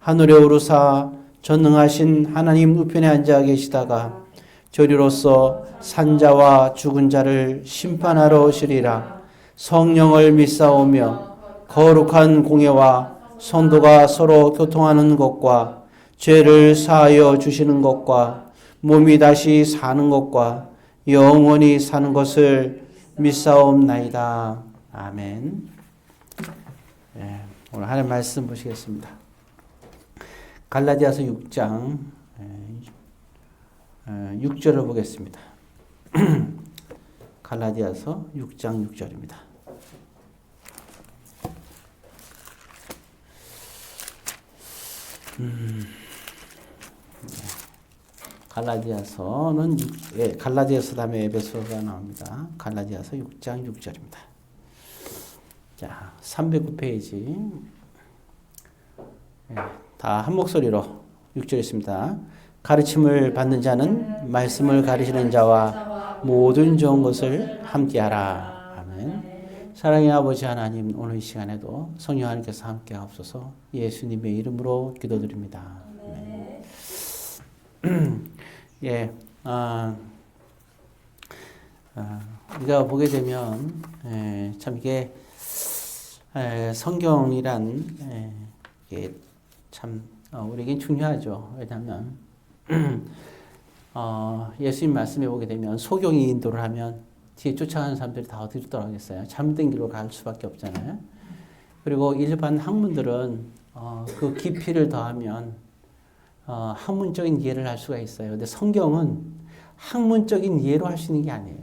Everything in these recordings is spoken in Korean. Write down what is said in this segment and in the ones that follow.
하늘에 오르사 전능하신 하나님 우편에 앉아 계시다가 저리로서 산자와 죽은 자를 심판하러 오시리라. 성령을 믿사오며 거룩한 공예와 성도가 서로 교통하는 것과 죄를 사하여 주시는 것과 몸이 다시 사는 것과 영원히 사는 것을 믿사옵나이다. 아멘. 네, 오늘 하나님 말씀 보시겠습니다. 갈라디아서 6장 6절을 보겠습니다. 갈라디아서 6장 6절입니다. 갈라디아서는 갈라디아서 다음에 에베소가 나옵니다. 갈라디아서 6장 6절입니다. 자, 309페이지. 다 한 목소리로 6절 있습니다. 가르침을 받는 자는 말씀을 가르치는 자와 모든 좋은 것을 함께하라. 아멘. 사랑의 아버지 하나님, 오늘 이 시간에도 성령 하나님께서 함께 하옵소서. 예수님의 이름으로 기도드립니다. 아멘. 예, 우리가 보게 되면 참 이게 성경이란 이게 참 우리에겐 중요하죠. 왜냐하면 예수님 말씀에 보게 되면 소경이 인도를 하면 뒤에 쫓아가는 사람들이 다 어디로 돌아가겠어요? 잘못된 길로 갈 수밖에 없잖아요. 그리고 일반 학문들은 그 깊이를 더하면 학문적인 이해를 할 수가 있어요. 근데 성경은 학문적인 이해로 할 수 있는 게 아니에요.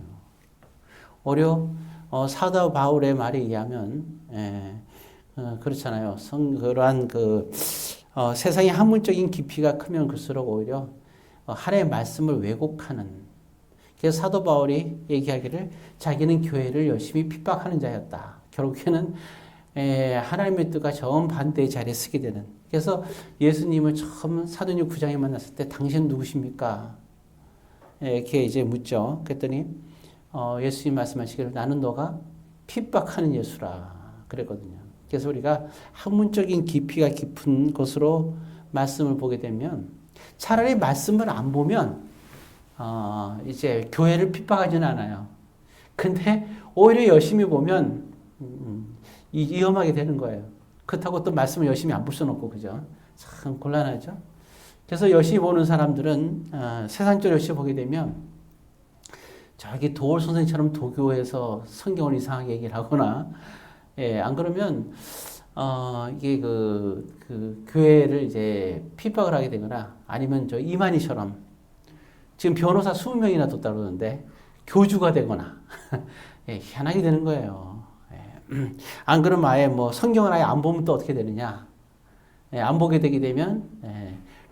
오히려 사도 바울의 말에 의하면 그렇잖아요. 그러한 세상의 학문적인 깊이가 크면 클수록 오히려 하나님의 말씀을 왜곡하는. 그래서 사도 바울이 얘기하기를 자기는 교회를 열심히 핍박하는 자였다. 결국에는 하나님의 뜻과 정반대의 자리에 서게 되는. 그래서 예수님을 처음 사도행전 9장에 만났을 때 당신 누구십니까? 이렇게 이제 묻죠. 그랬더니 예수님 말씀하시기를 나는 너가 핍박하는 예수라 그랬거든요. 그래서 우리가 학문적인 깊이가 깊은 것으로 말씀을 보게 되면 차라리 말씀을 안 보면 이제 교회를 핍박하지는 않아요. 근데 오히려 열심히 보면 위험하게 되는 거예요. 그렇다고 또 말씀을 열심히 안 볼 수는 없고, 그죠? 참 곤란하죠? 그래서 열심히 보는 사람들은 세상적으로 열심히 보게 되면 저기 도올 선생처럼 도교에서 성경을 이상하게 얘기를 하거나, 안 그러면 이게 그 교회를 이제 핍박을 하게 되거나, 아니면 저 이만희처럼 지금 변호사 20명이나 뒀다고 그러는데 교주가 되거나 희한하게 되는 거예요. 안 그러면 아예 뭐 성경을 아예 안 보면 또 어떻게 되느냐? 안 보게 되게 되면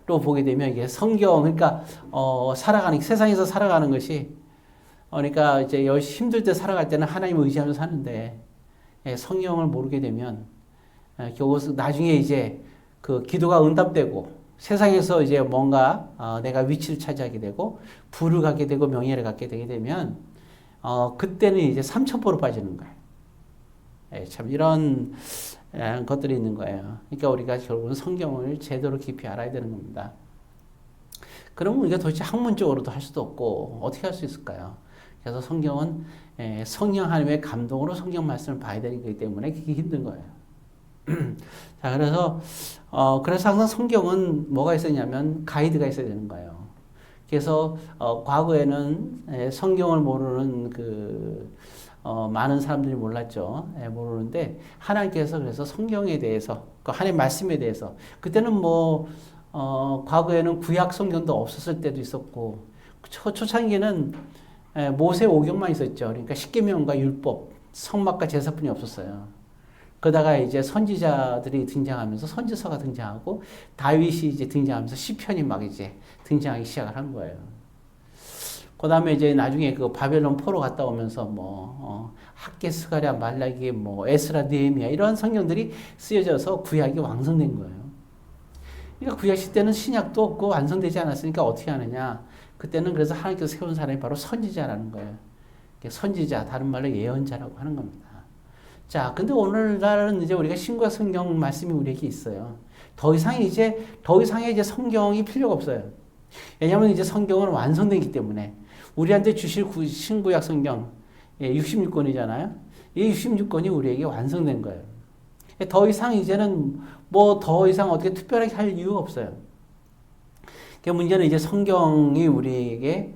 또 보게 되면 이게 성경, 그러니까 살아가는 세상에서 살아가는 것이 그러니까 이제 힘들 때 살아갈 때는 하나님을 의지하면서 사는데 성경을 모르게 되면 결국 나중에 이제 그 기도가 응답되고 세상에서 이제 뭔가 내가 위치를 차지하게 되고 부를 갖게 되고 명예를 갖게 되게 되면 그때는 이제 삼천포로 빠지는 거예요. 참 이런 것들이 있는 거예요. 그러니까 우리가 결국은 성경을 제대로 깊이 알아야 되는 겁니다. 그러면 우리가 도대체 학문적으로도 할 수도 없고 어떻게 할 수 있을까요? 그래서 성경은 성령 하나님의 감동으로 성경 말씀을 봐야 되기 때문에 그게 힘든 거예요. 자, 그래서 항상 성경은 뭐가 있었냐면 가이드가 있어야 되는 거예요. 그래서 과거에는 성경을 모르는 많은 사람들이 몰랐죠. 모르는데 하나님께서 그래서 성경에 대해서 하나님의 말씀에 대해서 그때는 과거에는 구약 성경도 없었을 때도 있었고 초창기는 모세 오경만 있었죠. 그러니까 십계명과 율법, 성막과 제사뿐이 없었어요. 그러다가 이제 선지자들이 등장하면서 선지서가 등장하고 다윗이 이제 등장하면서 시편이 막 이제 등장하기 시작을 한 거예요. 그 다음에 이제 나중에 그 바벨론 포로 갔다 오면서 학개, 스가랴, 말라기, 에스라, 느헤미야 이런 성경들이 쓰여져서 구약이 완성된 거예요. 그러니까 구약 시대는 신약도 없고 완성되지 않았으니까 어떻게 하느냐? 그때는 그래서 하나님께서 세운 사람이 바로 선지자라는 거예요. 선지자, 다른 말로 예언자라고 하는 겁니다. 자, 근데 오늘날은 이제 우리가 신구약 성경 말씀이 우리에게 있어요. 더 이상의 이제 성경이 필요가 없어요. 왜냐하면 이제 성경은 완성되기 때문에 우리한테 주실 신구약 성경 66권이잖아요. 이 66권이 우리에게 완성된 거예요. 더 이상 이제는 뭐 더 이상 어떻게 특별하게 할 이유가 없어요. 그 문제는 이제 성경이 우리에게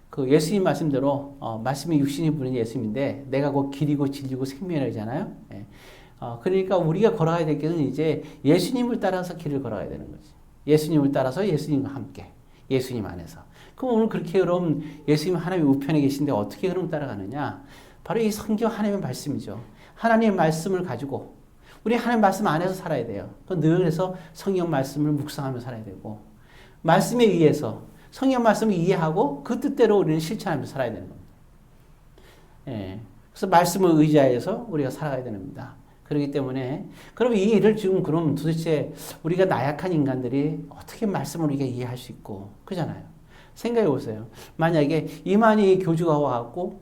그 예수님 말씀대로 말씀이 육신이 부른 예수님인데 내가 곧 길이고 진리고 생명이잖아요. 그러니까 우리가 걸어가야 될 길은 이제 예수님을 따라서 길을 걸어가야 되는 거지. 예수님을 따라서 예수님과 함께 예수님 안에서. 그럼 오늘 그렇게 그럼 예수님 하나님 우편에 계신데 어떻게 그럼 따라가느냐? 바로 이 성경 하나님의 말씀이죠. 하나님의 말씀을 가지고 우리 하나님 말씀 안에서 살아야 돼요. 늘 그래서 성경 말씀을 묵상하며 살아야 되고 말씀에 의해서 성경 말씀을 이해하고 그 뜻대로 우리는 실천하면서 살아야 되는 겁니다. 그래서 말씀을 의지하여서 우리가 살아가야 됩니다. 그렇기 때문에 그럼 이 일을 지금 그럼 도대체 우리가 나약한 인간들이 어떻게 말씀을 우리가 이해할 수 있고 그잖아요. 생각해 보세요. 만약에 이만희 교주가 와갖고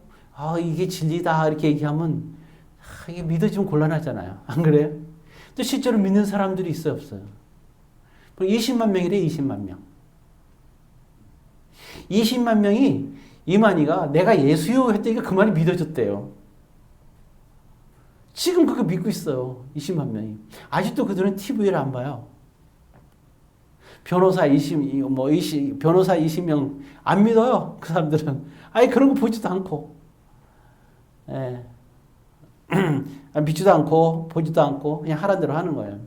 이게 진리다 이렇게 얘기하면 이게 믿어지면 곤란하잖아요. 안 그래요? 또 실제로 믿는 사람들이 있어요, 없어요? 20만 명이래, 20만 명. 20만 명이 이만희가 내가 예수요 했더니까 그 말이 믿어졌대요. 지금 그거 믿고 있어요. 20만 명이. 아직도 그들은 TV를 안 봐요. 변호사 20명 안 믿어요. 그 사람들은. 아예 그런 거 보지도 않고. 믿지도 않고, 보지도 않고, 그냥 하라는 대로 하는 거예요.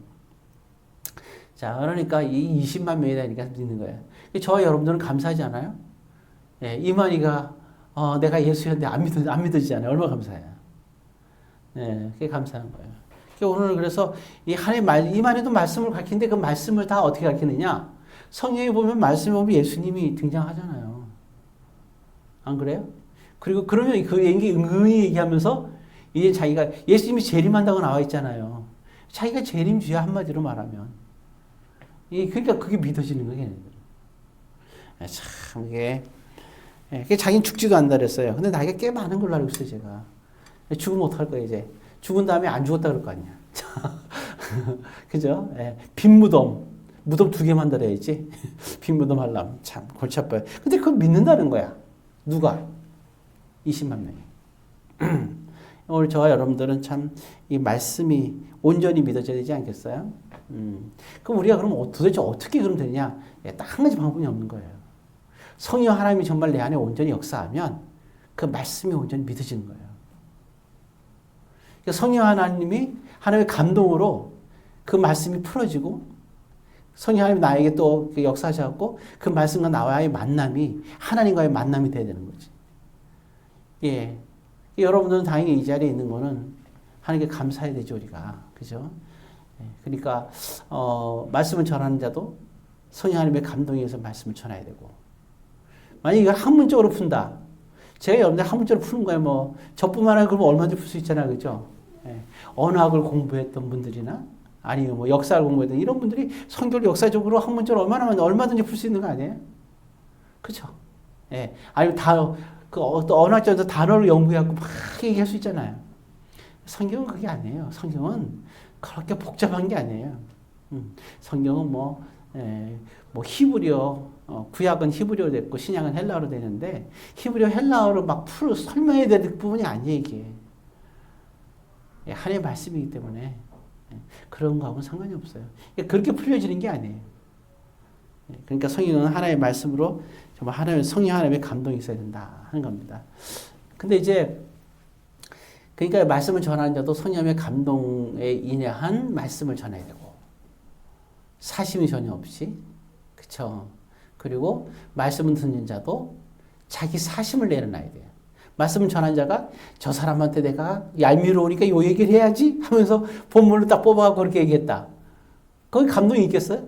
자, 그러니까 이 20만 명이 되니까 믿는 거예요. 저와 여러분들은 감사하지 않아요? 이만희가, 내가 예수였는데 안 믿어지잖아요. 얼마나 감사해요. 그게 감사한 거예요. 오늘 그래서 이만희도 말씀을 가르치는데 그 말씀을 다 어떻게 가르치느냐? 성경에 보면 말씀에 보면 예수님이 등장하잖아요. 안 그래요? 그리고 그러면 그 얘기 은근히 얘기하면서 이제 자기가 예수님이 재림한다고 나와 있잖아요. 자기가 재림주야 한마디로 말하면. 그러니까 그게 믿어지는 거예요. 참 이게 자기는 죽지도 않는다 그랬어요. 근데 나이가 꽤 많은 걸로 알고 있어요, 제가. 죽으면 어떡할 거예요, 이제. 죽은 다음에 안 죽었다 그럴 거 아니야. 그죠? 빈 무덤 2개 만들어야지. 빈 무덤 하려면 참 골치 아파요. 근데 그걸 믿는다는 거야. 누가? 20만 명이. 오늘 저와 여러분들은 참 이 말씀이 온전히 믿어져야 되지 않겠어요? 그럼 우리가 그럼 도대체 어떻게 그럼 되냐? 딱 한 가지 방법이 없는 거예요. 성령 하나님이 정말 내 안에 온전히 역사하면 그 말씀이 온전히 믿어지는 거예요. 그러니까 성령 하나님이 하나님의 감동으로 그 말씀이 풀어지고 성령 하나님이 나에게 또 역사하셔서 그 말씀과 나와의 만남이 하나님과의 만남이 돼야 되는 거지. 여러분들은 다행히 이 자리에 있는 거는 하나님께 감사해야 되죠, 우리가. 그죠? 그러니까, 말씀을 전하는 자도 성령 하나님의 감동에 의해서 말씀을 전해야 되고. 만약에 이걸 학문적으로 푼다. 제가 여러분들 학문적으로 푸는 거예요, 뭐. 저뿐만 아니라 그러면 얼마든지 풀 수 있잖아요, 그죠? 언어학을 공부했던 분들이나, 아니면 뭐 역사를 공부했던 이런 분들이 성경을 역사적으로 학문적으로 얼마든지 풀 수 있는 거 아니에요? 그죠? 아니면 어떤 언어학자도 단어를 연구해갖고 막 얘기할 수 있잖아요. 성경은 그게 아니에요. 성경은 그렇게 복잡한 게 아니에요. 성경은 뭐 히브리어, 구약은 히브리어로 됐고 신약은 헬라어로 되는데 히브리어, 헬라어로 막 설명해야 될 부분이 아니에요, 이게. 하나님의 말씀이기 때문에 그런 거하고는 상관이 없어요. 그렇게 풀려지는 게 아니에요. 그러니까 성경은 하나님의 말씀으로 정말 성령 하나님의 감동이 있어야 된다 하는 겁니다. 근데 이제 그러니까 말씀을 전하는 자도 성령의 감동에 인해한 말씀을 전해야 되고 사심이 전혀 없이, 그렇죠. 그리고 말씀을 듣는 자도 자기 사심을 내려놔야 돼요. 말씀을 전한 자가 저 사람한테 내가 얄미워우니까 요 얘기를 해야지 하면서 본문을 딱 뽑아서 그렇게 얘기했다. 거기 감동이 있겠어요?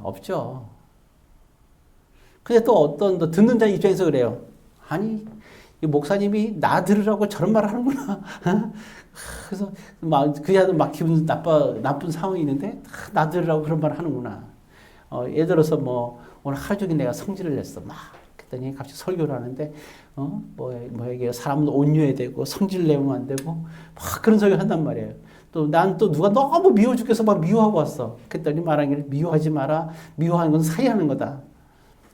없죠. 근데 또 듣는 자 입장에서 그래요. 아니, 이 목사님이 나 들으라고 저런 말을 하는구나. 그래서 그 자들 기분 나쁜 상황이 있는데 나 들으라고 그런 말을 하는구나. 예를 들어서 오늘 하루 종일 내가 성질을 냈어. 그랬더니 갑자기 설교를 하는데 이게 사람은 온유해야 되고 성질 내면 안 되고 막 그런 설교를 한단 말이에요. 또 난 또 누가 너무 미워 죽겠어 막 미워하고 왔어. 그랬더니 말하기를 미워하지 마라. 미워하는 건 사이하는 거다.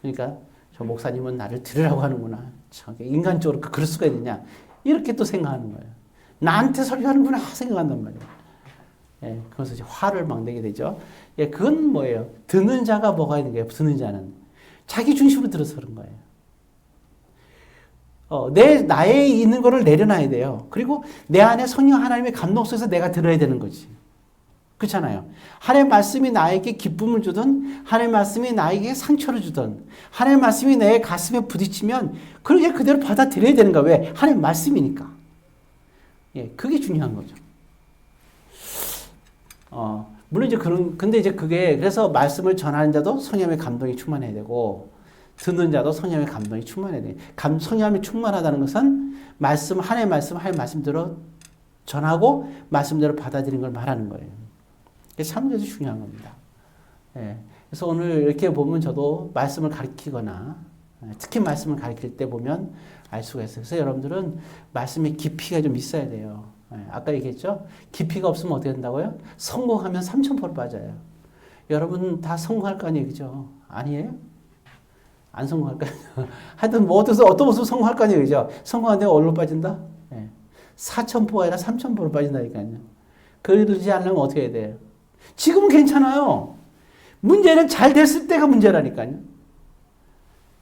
그러니까 저 목사님은 나를 들으라고 하는구나. 참 인간적으로 그럴 수가 있느냐. 이렇게 또 생각하는 거예요. 나한테 설교하는구나 생각한단 말이에요. 예, 그래서 이제 화를 막 내게 되죠. 예, 그건 뭐예요? 듣는 자가 뭐가 있는 거예요? 듣는 자는 자기 중심으로 들어서 그런 거예요. 나에 있는 거를 내려놔야 돼요. 그리고 내 안에 성령 하나님의 감동 속에서 내가 들어야 되는 거지. 그렇잖아요. 하나님의 말씀이 나에게 기쁨을 주든 하나님의 말씀이 나에게 상처를 주든 하나님의 말씀이 내 가슴에 부딪히면 그렇게 그대로 받아들여야 되는 거야. 왜? 하나님의 말씀이니까. 예, 그게 중요한 거죠. 물론 이제 근데 이제 그게 그래서 말씀을 전하는 자도 성령의 감동이 충만해야 되고 듣는 자도 성령의 감동이 충만해야 돼. 성령이 충만하다는 것은 하나님의 말씀대로 전하고 말씀대로 받아들이는 걸 말하는 거예요. 이게 참 중요한 겁니다. 예. 그래서 오늘 이렇게 보면 저도 말씀을 가르치거나 특히 말씀을 가르칠 때 보면 알 수가 있어요. 그래서 여러분들은 말씀의 깊이가 좀 있어야 돼요. 예. 아까 얘기했죠? 깊이가 없으면 어떻게 된다고요? 성공하면 3,000% 빠져요. 여러분 다 성공할 거 아니에요, 그죠? 아니에요? 안 성공할까요? 하여튼 뭐 어떤 모습 성공할 거 아니에요, 그죠? 성공한데 어디로 빠진다? 예. 4,000%가 아니라 3,000% 빠진다니까요. 그러지 않으면 어떻게 해야 돼요? 지금은 괜찮아요. 문제는 잘 됐을 때가 문제라니까요.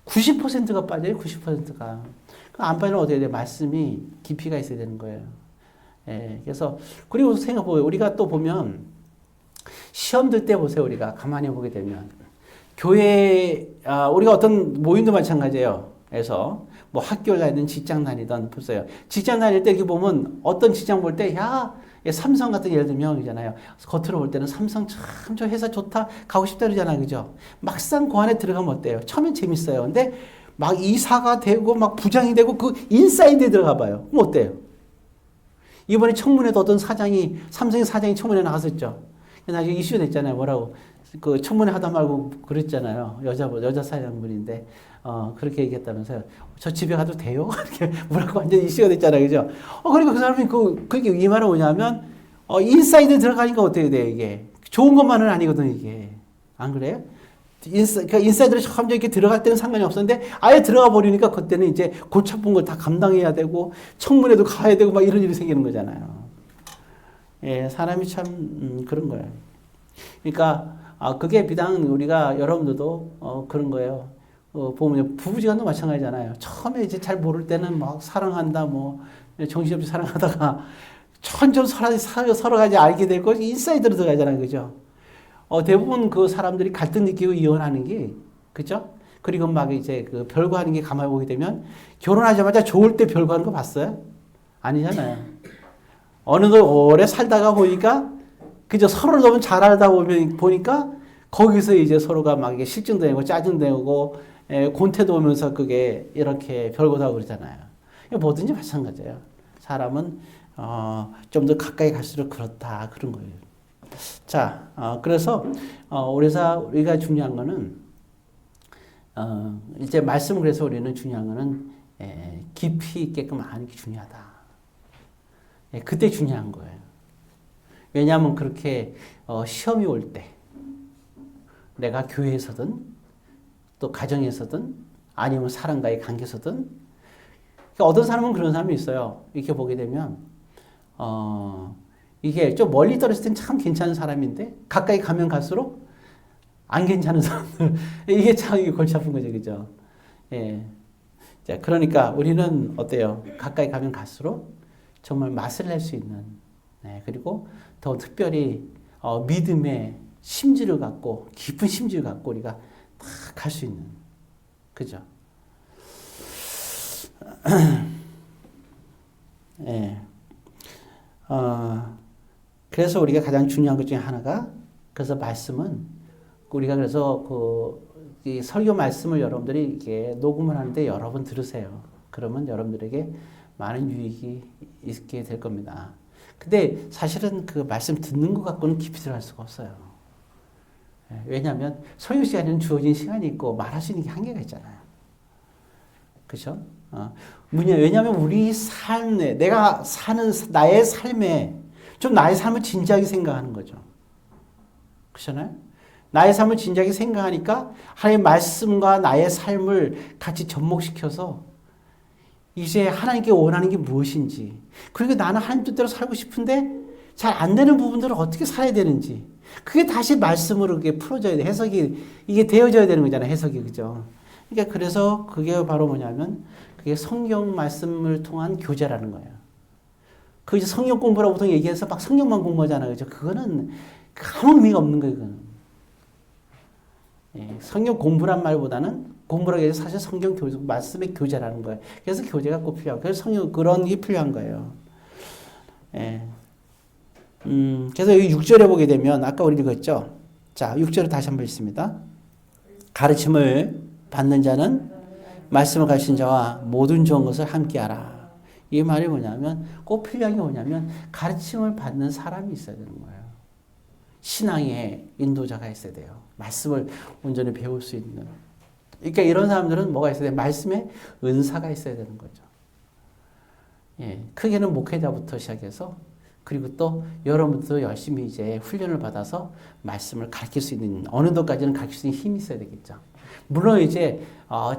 90%가 빠져요, 90%가. 안 빠지면 어떻게 해야 돼요? 말씀이 깊이가 있어야 되는 거예요. 예. 그래서, 그리고 생각해보세요. 우리가 또 보면, 시험 들 때 보세요, 우리가. 가만히 보게 되면. 우리가 어떤 모임도 마찬가지예요. 그래서 뭐 학교를 다니든 직장 다니든 보세요. 직장 다닐 때 이렇게 보면 어떤 직장 볼 때, 삼성 같은 예를 들면 이잖아요. 겉으로 볼 때는 삼성 참 저 회사 좋다 가고 싶다 그러잖아요, 그죠? 막상 그 안에 들어가면 어때요? 처음엔 재밌어요. 근데 막 이사가 되고 막 부장이 되고 그 인사이드에 들어가 봐요. 그럼 어때요? 이번에 청문회도 어떤 삼성의 사장이 청문회 나갔었죠. 나중에 이슈 됐잖아요. 뭐라고? 그 청문회 하다 말고 그랬잖아요. 여자 사장분인데, 그렇게 얘기했다면서요. 저 집에 가도 돼요? 이렇게 뭐라고 완전 이슈가 됐잖아요. 그죠? 그러니까 그 사람이 그게 이 말은 뭐냐면, 인사이드에 들어가니까 어떻게 돼요, 이게? 좋은 것만은 아니거든, 이게. 안 그래요? 그러니까 인사이드로 처음 이렇게 들어갈 때는 상관이 없었는데, 아예 들어가 버리니까 그때는 이제 골치 아픈 걸 다 감당해야 되고, 청문회도 가야 되고, 막 이런 일이 생기는 거잖아요. 예, 사람이 참, 그런 거예요. 그러니까, 그게 비단 우리가 여러분들도 그런 거예요. 보면 부부지간도 마찬가지잖아요. 처음에 이제 잘 모를 때는 막 사랑한다, 뭐 정신없이 사랑하다가 천천히 서로가 이제 알게 되고 인사이드로 들어가잖아요, 그죠? 대부분 그 사람들이 갈등 느끼고 이혼하는 게, 그죠? 그리고 막 이제 그 별거하는 게 가만히 보게 되면 결혼하자마자 좋을 때 별거하는 거 봤어요? 아니잖아요. 어느덧 오래 살다가 보니까 그죠? 서로를 너무 잘 알다 보니까 거기서 이제 서로가 막 이게 실증되고 짜증되고 곤태도 오면서 그게 이렇게 별거다 그러잖아요. 뭐든지 마찬가지예요. 사람은 좀 더 가까이 갈수록 그렇다 그런 거예요. 자, 그래서 우리가 중요한 거는 이제 말씀을 그래서 우리는 중요한 거는 깊이 있게끔 아는 게 중요하다. 그때 중요한 거예요. 왜냐하면 그렇게 시험이 올 때 내가 교회에서든 또 가정에서든 아니면 사람과의 관계에서든 그러니까 어떤 사람은 그런 사람이 있어요. 이렇게 보게 되면 이게 좀 멀리 떨어졌을 땐 참 괜찮은 사람인데 가까이 가면 갈수록 안 괜찮은 사람들 이게 참 골치 아픈 거죠, 그죠? 예. 자, 그러니까 우리는 어때요? 가까이 가면 갈수록 정말 맛을 낼 수 있는 그리고 더 특별히 믿음의 심지를 갖고 깊은 심지를 갖고 우리가 딱 갈 수 있는 그죠? 예. 그래서 우리가 가장 중요한 것 중에 하나가 그래서 말씀은 우리가 그래서 이 설교 말씀을 여러분들이 이렇게 녹음을 하는데 여러 번 들으세요. 그러면 여러분들에게 많은 유익이 있게 될 겁니다. 근데 사실은 그 말씀 듣는 것 갖고는 깊이 들어갈 수가 없어요. 왜냐하면 설교 시간에는 주어진 시간이 있고 말할 수 있는 게 한계가 있잖아요. 그렇죠? 왜냐하면 우리 삶에 내가 사는 나의 삶에 좀 나의 삶을 진지하게 생각하는 거죠. 그렇잖아요? 나의 삶을 진지하게 생각하니까 하나님의 말씀과 나의 삶을 같이 접목시켜서 이제 하나님께 원하는 게 무엇인지, 그리고 나는 하나님 뜻대로 살고 싶은데 잘 안 되는 부분들을 어떻게 살아야 되는지, 그게 다시 말씀으로 그게 풀어져야 돼. 해석이, 이게 되어져야 되는 거잖아요. 해석이. 그죠? 그러니까 그래서 그게 바로 뭐냐면, 그게 성경 말씀을 통한 교제라는 거예요. 그 이제 성경 공부라고 보통 얘기해서 막 성경만 공부하잖아요. 그죠? 그거는 아무 의미가 없는 거예요. 그거는. 예, 성경 공부란 말보다는 공부라고 해서 사실 성경 교재, 말씀의 교제라는 거예요. 그래서 교제가 꼭 필요하고, 그래서 성경 그런 게 필요한 거예요. 예. 그래서 여기 6절에 보게 되면, 아까 우리 읽었죠? 자, 6절을 다시 한번 읽습니다. 가르침을 받는 자는 말씀을 가르친 자와 모든 좋은 것을 함께 하라. 이 말이 뭐냐면, 꼭 필요한 게 뭐냐면, 가르침을 받는 사람이 있어야 되는 거예요. 신앙의 인도자가 있어야 돼요. 말씀을 온전히 배울 수 있는. 그러니까 이런 사람들은 뭐가 있어야 돼요? 말씀의 은사가 있어야 되는 거죠. 예, 크게는 목회자부터 시작해서, 그리고 또 여러분도 열심히 이제 훈련을 받아서 말씀을 가르칠 수 있는, 어느 정도까지는 가르칠 수 있는 힘이 있어야 되겠죠. 물론 이제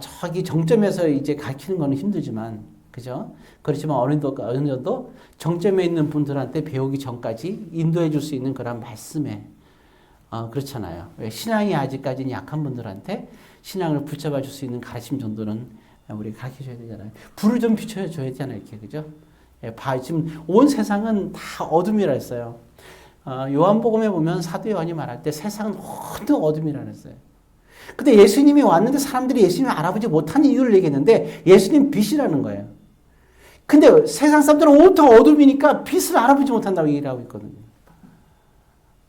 저기 정점에서 이제 가르치는 거는 힘들지만, 그죠? 그렇지만 어느 정도 정점에 있는 분들한테 배우기 전까지 인도해 줄 수 있는 그런 말씀에, 그렇잖아요. 신앙이 아직까지는 약한 분들한테 신앙을 붙잡아 줄 수 있는 가르침 정도는 우리가 가르쳐 줘야 되잖아야 불을 좀 비춰 줘야 되잖아요. 이렇게. 그죠? 예, 지금 온 세상은 다 어둠이라 했어요. 요한복음에 보면 사도 요한이 말할 때 세상은 모두 어둠이라 했어요. 근데 예수님이 왔는데 사람들이 예수님을 알아보지 못하는 이유를 얘기했는데, 예수님 빛이라는 거예요. 근데 세상 사람들은 온통 어둠이니까 빛을 알아보지 못한다고 얘기를 하고 있거든요.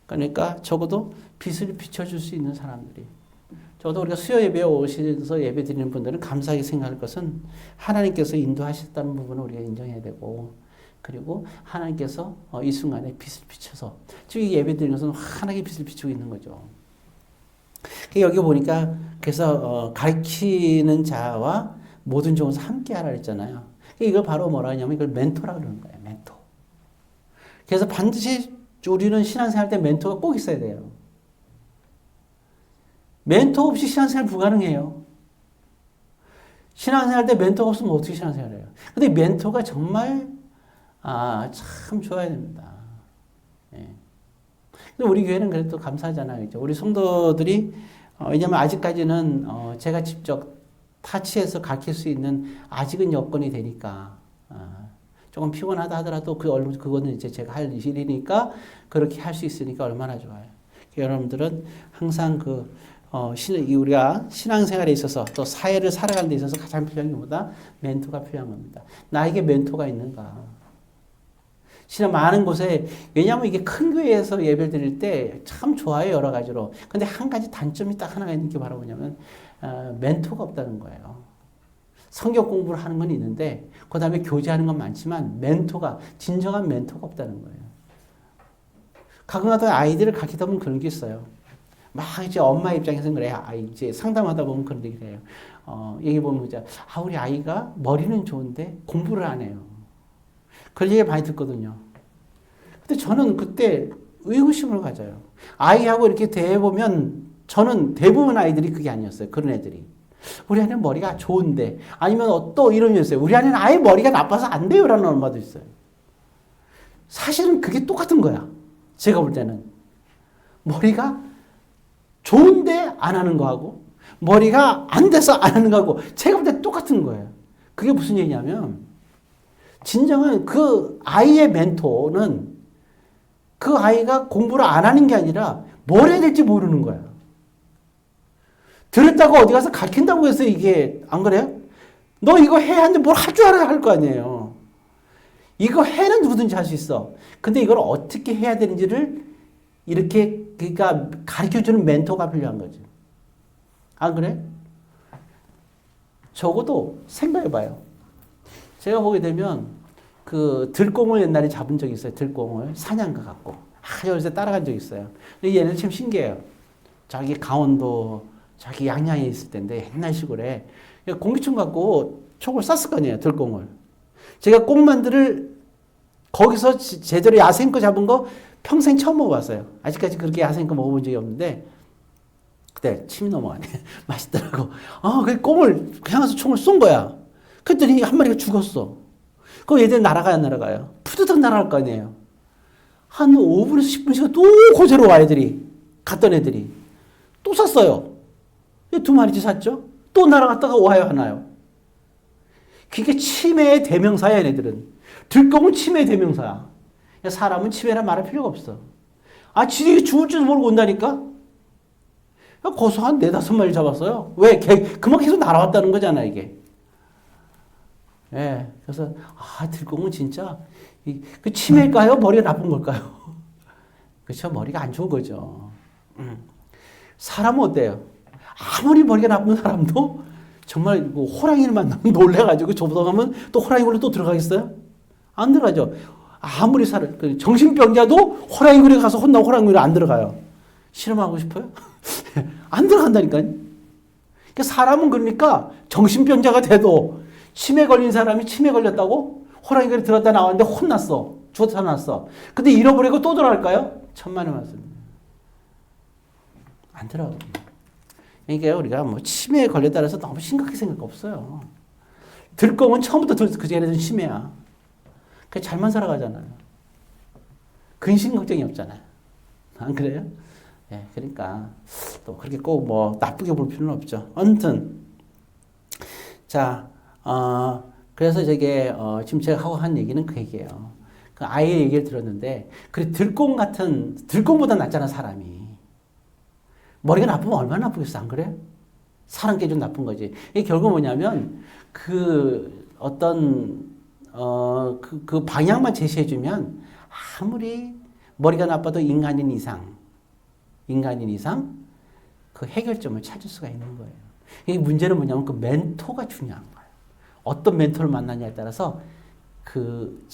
그러니까 적어도 빛을 비춰줄 수 있는 사람들이, 저도 우리가 수요 예배에 오셔서 예배 드리는 분들은 감사하게 생각할 것은, 하나님께서 인도하셨다는 부분을 우리가 인정해야 되고, 그리고 하나님께서 이 순간에 빛을 비춰서, 지금 예배 드리는 것은 환하게 빛을 비추고 있는 거죠. 여기 보니까, 그래서 가르치는 자와 모든 종에서 함께 하라 했잖아요. 이걸 바로 뭐라 하냐면, 이걸 멘토라고 그러는 거예요. 멘토. 그래서 반드시 우리는 신앙생활 때 멘토가 꼭 있어야 돼요. 멘토 없이 신앙생활 불가능해요. 신앙생활 때 멘토가 없으면 어떻게 신앙생활을 해요? 근데 멘토가 정말 참 좋아야 됩니다. 예. 근데 우리 교회는 그래도 감사하잖아요. 우리 성도들이 왜냐하면 아직까지는 제가 직접 타치해서 가르칠 수 있는 아직은 여건이 되니까, 조금 피곤하다 하더라도 그거는 이제 제가 할 일이니까 그렇게 할 수 있으니까 얼마나 좋아요. 여러분들은 항상 우리가 신앙생활에 있어서 또 사회를 살아가는 데 있어서 가장 필요한 게 뭐다? 멘토가 필요한 겁니다. 나에게 멘토가 있는가? 신앙 많은 곳에, 왜냐하면 이게 큰 교회에서 예배를 드릴 때 참 좋아요, 여러 가지로. 근데 한 가지 단점이 딱 하나가 있는 게 바로 뭐냐면, 멘토가 없다는 거예요. 성경 공부를 하는 건 있는데, 그 다음에 교제하는 건 많지만, 진정한 멘토가 없다는 거예요. 가끔가다 아이들을 가르치다 보면 그런 게 있어요. 막 이제 엄마 입장에서는 그래요. 이제 상담하다 보면 그런 얘기를 해요. 얘기 보면 이제, 우리 아이가 머리는 좋은데 공부를 안 해요. 그런 얘기 많이 듣거든요. 근데 저는 그때 의구심을 가져요. 아이하고 이렇게 대해보면 저는 대부분 아이들이 그게 아니었어요. 그런 애들이. 우리 아이는 머리가 좋은데, 아니면 또 이런 게 있어요. 우리 아이는 아예 머리가 나빠서 안 돼요. 라는 엄마도 있어요. 사실은 그게 똑같은 거야. 제가 볼 때는. 머리가 좋은데 안 하는 거하고, 머리가 안 돼서 안 하는 거하고, 제가 볼 때 똑같은 거예요. 그게 무슨 얘기냐면, 진정한 그 아이의 멘토는 그 아이가 공부를 안 하는 게 아니라 뭘 해야 될지 모르는 거야. 들었다고 어디 가서 가르친다고 해서 이게, 안 그래요? 너 이거 해 하는데 뭘 할 줄 알아야 할 거 아니에요. 이거 해는 누구든지 할 수 있어. 근데 이걸 어떻게 해야 되는지를 이렇게, 그러니까 가르쳐주는 멘토가 필요한 거지. 안 그래? 적어도 생각해봐요. 제가 보게 되면 들공을 옛날에 잡은 적이 있어요. 들공을 사냥가 갖고 요새 따라간 적이 있어요. 근데 얘는 참 신기해요. 자기 강원도 자기 양양에 있을 때인데 옛날 시골에 공기총 갖고 촉을 쐈을 거 아니에요. 들공을. 제가 꽁만들을 거기서 제대로 야생거 잡은 거 평생 처음 먹어봤어요. 아직까지 그렇게 야생거 먹어본 적이 없는데 그때 침이 넘어가네. 맛있더라고. 그 꽁을 그냥 가서 총을 쏜 거야. 그랬더니 한 마리가 죽었어. 그럼 얘들 날아가요, 안 날아가요? 푸드덕 날아갈 거 아니에요. 한 5분에서 10분씩 또 고제로 와, 애들이. 갔던 애들이. 또 샀어요. 2마리째 샀죠? 또 날아갔다가 와요, 하나요. 그게 치매의 대명사야, 얘네들은. 들꺼은 치매의 대명사야. 사람은 치매란 말할 필요가 없어. 지들이 죽을 줄 모르고 온다니까? 거기서 한 4-5마리 잡았어요. 왜? 그만큼 계속 날아왔다는 거잖아, 이게. 예. 그래서, 들꺼은 진짜, 그 치매일까요? 머리가 나쁜 걸까요? 그렇죠. 머리가 안 좋은 거죠. 사람은 어때요? 아무리 머리가 나쁜 사람도 정말 뭐 호랑이를 만나면 놀래가지고 조부동하면 또 호랑이 굴로 또 들어가겠어요? 안 들어가죠. 아무리 정신병자도 호랑이 굴에 가서 혼나고 호랑이 굴에 안 들어가요. 실험하고 싶어요? 안 들어간다니까요. 그러니까 사람은 그러니까 정신병자가 돼도 치매 걸린 사람이 치매 걸렸다고 호랑이 굴에 들었다 나왔는데 혼났어. 죽었다 살아났어. 근데 잃어버리고 또 들어갈까요? 천만의 말씀. 안 들어가요. 그러니까 우리가 뭐 치매에 걸렸다 해서 너무 심각하게 생각 없어요. 들꺼면 처음부터 그 쟤네들은 치매야. 그 잘만 살아가잖아요. 근심 걱정이 없잖아요. 안 그래요? 예, 그러니까 또 그렇게 꼭 뭐 나쁘게 볼 필요는 없죠. 아무튼 자, 그래서 저게 지금 제가 하고 한 얘기는 그 얘기예요. 그 아이의 얘기를 들었는데 그래 들콩보다 낫잖아 사람이. 머리가 나쁘면 얼마나 나쁘겠어, 안 그래? 사람께 좀 나쁜 거지. 이게 결국 뭐냐면, 그 방향만 제시해주면, 아무리 머리가 나빠도 인간인 이상, 그 해결점을 찾을 수가 있는 거예요. 이 문제는 뭐냐면, 그 멘토가 중요한 거예요. 어떤 멘토를 만나냐에 따라서, 그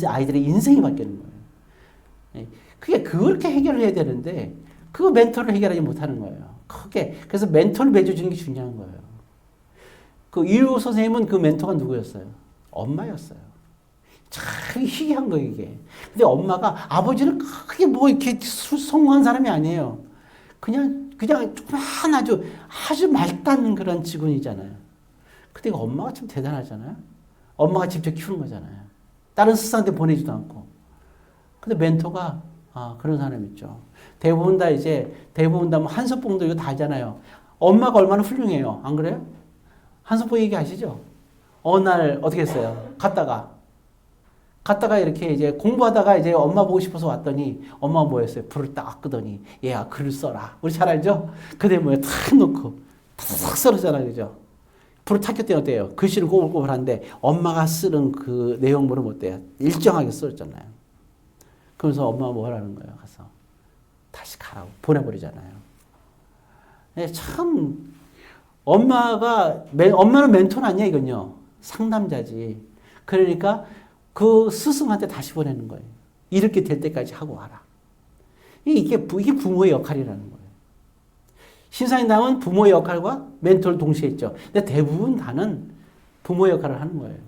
아이들의 인생이 바뀌는 거예요. 그게 그렇게 해결을 해야 되는데, 그 멘토를 해결하지 못하는 거예요. 그래서 멘토를 맺어주는 게 중요한 거예요. 그 이유 선생님은 그 멘토가 누구였어요? 엄마였어요. 참 희귀한 거예요, 이게. 근데 엄마가, 아버지는 크게 뭐 이렇게 성공한 사람이 아니에요. 그냥 조그만 아주 말단 그런 직원이잖아요. 근데 엄마가 참 대단하잖아요. 엄마가 직접 키우는 거잖아요. 다른 스승한테 보내지도 않고. 근데 멘토가, 그런 사람 있죠. 대부분 다 뭐 한석봉도 이거 다 알잖아요. 엄마가 얼마나 훌륭해요. 안 그래요? 한석봉 얘기 아시죠? 어느 날 어떻게 했어요? 갔다가 이렇게 이제 공부하다가 이제 엄마 보고 싶어서 왔더니 엄마가 뭐 했어요? 불을 딱 끄더니 얘야 글을 써라. 우리 잘 알죠? 그대 뭐에 탁 놓고 탁 썰었잖아요. 그죠? 불을 탁 켰더니 어때요? 글씨를 꼬불꼬불한데 엄마가 쓰는 그 내용물은 어때요? 일정하게 써졌잖아요. 그러면서 엄마가 뭐라는 거예요? 가서 다시 가라고 보내버리잖아요. 네, 참 엄마는 멘토는 아니야 이건요. 상담자지. 그러니까 그 스승한테 다시 보내는 거예요. 이렇게 될 때까지 하고 와라. 이게 부모의 역할이라는 거예요. 신사임당은 부모의 역할과 멘토를 동시에 했죠. 근데 대부분 다는 부모의 역할을 하는 거예요.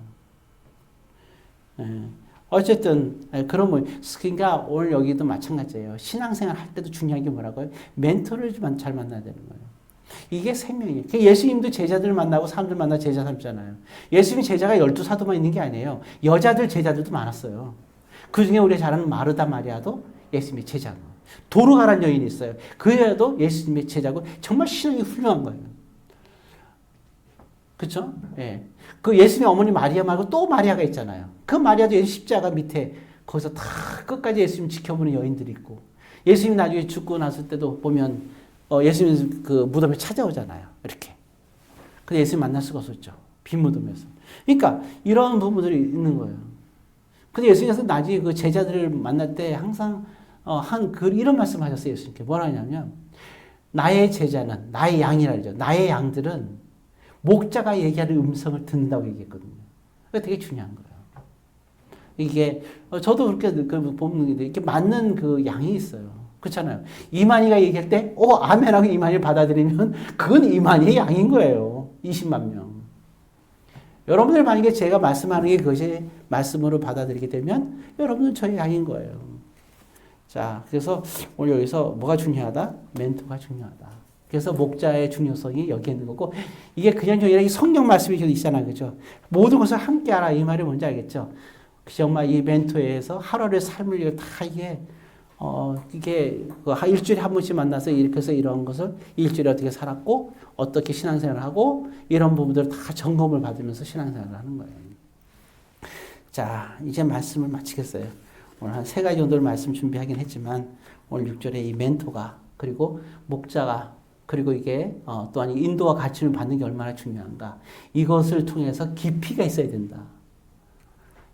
네. 어쨌든 그러니까 오늘 여기도 마찬가지예요. 신앙생활 할 때도 중요한 게 뭐라고요? 멘토를 잘 만나야 되는 거예요. 이게 생명이에요. 예수님도 제자들 만나고 사람들 만나 제자 삼잖아요. 예수님 제자가 12사도만 있는 게 아니에요. 여자들 제자들도 많았어요. 그중에 우리가 잘 아는 마르다 마리아도 예수님의 제자고, 도르가라는 여인이 있어요. 그 여자도 예수님의 제자고 정말 신앙이 훌륭한 거예요. 그렇죠? 예. 그 예수님의 어머니 마리아 말고 또 마리아가 있잖아요. 그 마리아도 예수 십자가 밑에 거기서 다 끝까지 예수님 지켜보는 여인들이 있고, 예수님이 나중에 죽고 났을 때도 보면 예수님 그 무덤에 찾아오잖아요. 이렇게. 근데 예수님 만날 수가 없었죠. 빈 무덤에서. 그러니까 이런 부분들이 있는 거예요. 근데 예수님께서 나중에 그 제자들을 만날 때 항상 이런 말씀 하셨어요. 예수님께. 뭐라 하냐면, 나의 제자는 나의 양이라 그러죠. 나의 양들은 목자가 얘기하는 음성을 듣는다고 얘기했거든요. 그게 되게 중요한 거예요. 이게 저도 그렇게 보면 이렇게 맞는 그 양이 있어요. 그렇잖아요. 이만희가 얘기할 때 아멘하고 이만희를 받아들이면 그건 이만희의 양인 거예요. 20만 명. 여러분들 만약에 제가 말씀하는 게 그것이 말씀으로 받아들이게 되면 여러분은 저의 양인 거예요. 자, 그래서 오늘 여기서 뭐가 중요하다? 멘토가 중요하다. 그래서 목자의 중요성이 여기에 있는 거고, 이게 그냥 이 성경 말씀이 계속 있잖아요. 그죠? 모든 것을 함께 하라. 이 말이 뭔지 알겠죠? 정말 이 멘토에서 하루의 삶을 다 이게 일주일에 한 번씩 만나서 이렇게 해서 이런 것을 일주일에 어떻게 살았고, 어떻게 신앙생활을 하고, 이런 부분들을 다 점검을 받으면서 신앙생활을 하는 거예요. 자, 이제 말씀을 마치겠어요. 오늘 한 3가지 정도를 말씀 준비하긴 했지만, 오늘 6절에 이 멘토가, 그리고 목자가, 그리고 이게 또한 인도와 가르침을 받는 게 얼마나 중요한가. 이것을 통해서 깊이가 있어야 된다.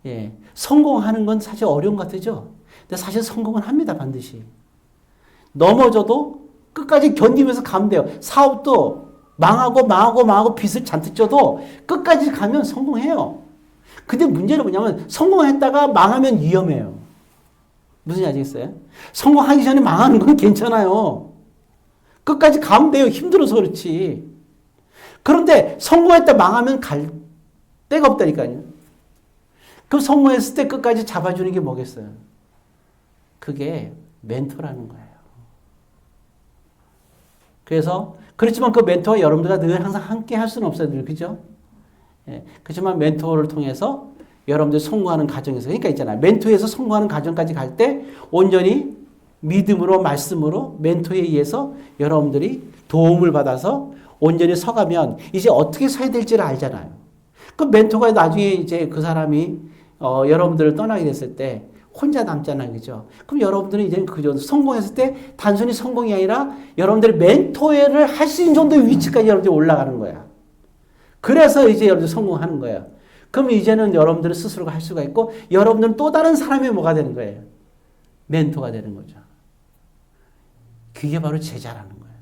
예, 성공하는 건 사실 어려운 것 같죠? 근데 사실 성공은 합니다, 반드시. 넘어져도 끝까지 견디면서 가면 돼요. 사업도 망하고 빚을 잔뜩 져도 끝까지 가면 성공해요. 근데 문제는 뭐냐면 성공했다가 망하면 위험해요. 무슨 말인지 아시겠어요? 성공하기 전에 망하는 건 괜찮아요. 끝까지 가면 돼요. 힘들어서 그렇지. 그런데 성공했다 망하면 갈 데가 없다니까요. 그럼 성공했을 때 끝까지 잡아주는 게 뭐겠어요? 그게 멘토라는 거예요. 그래서 그렇지만 그 멘토와 여러분들과 늘 항상 함께 할 수는 없어요. 늘, 그죠? 예, 그렇지만 멘토를 통해서 여러분들이 성공하는 과정에서, 그러니까 있잖아요. 멘토에서 성공하는 과정까지 갈 때 온전히 믿음으로 말씀으로 멘토에 의해서 여러분들이 도움을 받아서 온전히 서가면 이제 어떻게 서야 될지를 알잖아요. 그 멘토가 나중에 이제 그 사람이 여러분들을 떠나게 됐을 때 혼자 남잖아요. 그죠? 그럼 여러분들은 이제 그저 성공했을 때 단순히 성공이 아니라 여러분들이 멘토를 할 수 있는 정도의 위치까지 여러분들이 올라가는 거야. 그래서 이제 여러분들 성공하는 거예요. 그럼 이제는 여러분들은 스스로가 할 수가 있고 여러분들은 또 다른 사람의 뭐가 되는 거예요? 멘토가 되는 거죠. 그게 바로 제자라는 거예요.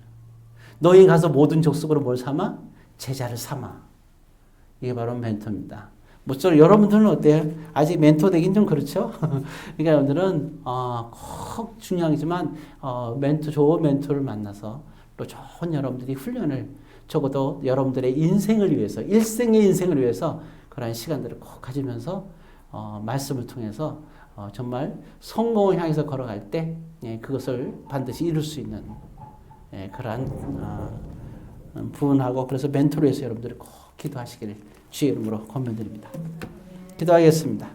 너희 가서 모든 족속으로 뭘 삼아? 제자를 삼아. 이게 바로 멘토입니다. 모쪼록 여러분들은 어때요? 아직 멘토 되긴 좀 그렇죠? 그러니까 여러분들은 꼭 중요하지만 좋은 멘토를 만나서 또 좋은 여러분들이 훈련을 적어도 여러분들의 인생을 위해서 일생의 인생을 위해서 그런 시간들을 꼭 가지면서 말씀을 통해서 정말 성공을 향해서 걸어갈 때 그것을 반드시 이룰 수 있는 그러한 부분하고 그래서 멘토를 위해서 여러분들이 꼭 기도하시기를 주의 이름으로 권면드립니다. 기도하겠습니다.